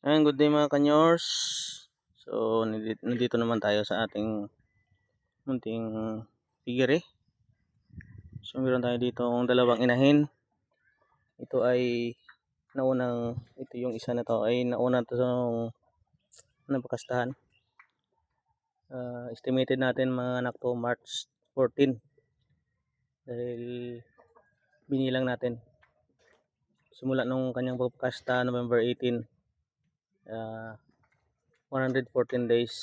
Ayan, good day mga kanyors. So, nandito naman tayo sa ating munting piggery. So, meron tayo dito ang dalawang inahin. Ito ay ito yung isa na to ay nauna to sa napakastahan. Estimated natin mga anak to March 14. Dahil binilang natin. Simula nung kanyang pagkasta November 18. 114 days.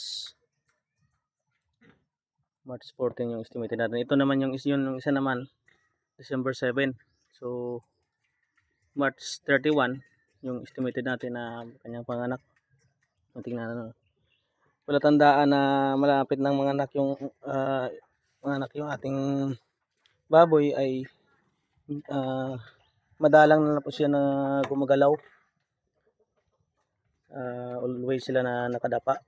March 14 yung estimated natin. Ito naman yung isa naman December 7. So March 31 yung estimated natin na kanyang panganak. Tingnan natin. Wala tandaan na malapit ng manganak yung yung ating baboy ay madalang na po siya na gumagalaw. Always sila na nakadapa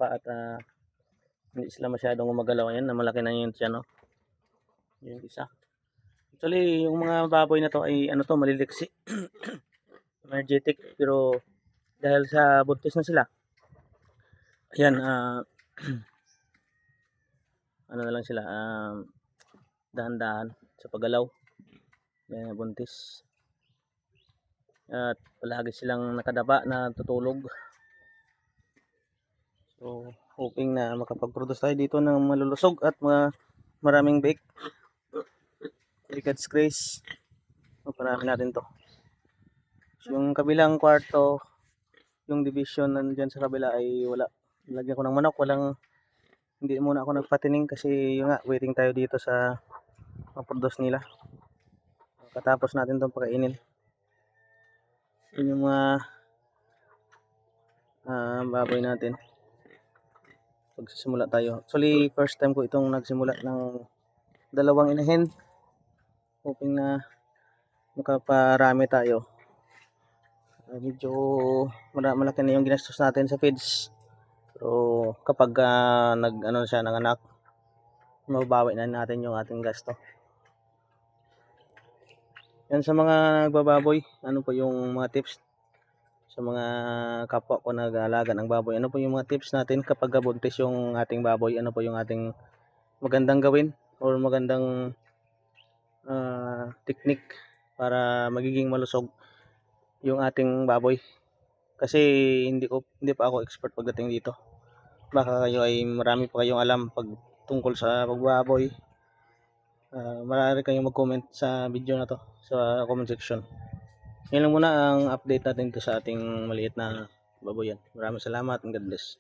at hindi sila masyadong gumagalaw. Yan, na malaki na yun siya, no? Yung isa. Actually, yung mga baboy na to ay maliliksi. Energetic, pero dahil sa buntis na sila, ayan, na lang sila, dahan-dahan sa paggalaw. Yan, buntis. At palagi silang nakadapa na tutulog. So, hoping na makapag-produce tayo dito ng malulusog at maraming bake. God's grace. Marami natin to. So, yung kabilang kwarto, yung division nandiyan sa kabila ay wala. Lagyan ko ng manok, hindi muna ako nagpatining kasi yung waiting tayo dito sa mag-produce nila. Katapos natin itong pakainin. Yun yung mga baboy natin. Pagsisimula tayo. Actually, first time ko itong nagsimula ng dalawang inahin. Hoping na makaparami tayo. Medyo malaki na yung ginastos natin sa feeds. Pero kapag nanganak, mababawi na natin yung ating gasto. Yan sa mga nagbababoy, ano po yung mga tips sa mga kapwa ko nag-aalaga ng baboy? Ano po yung mga tips natin kapag buntis yung ating baboy? Ano po yung ating magandang gawin or magandang technique para magiging malusog yung ating baboy? Kasi hindi pa ako expert pagdating dito. Baka kayo ay marami pa kayong alam tungkol sa pagbaboy. Marami kayong mag-comment sa video na to sa comment section. Yan lang muna ang update natin to sa ating maliit na baboyan. Maraming salamat and God bless.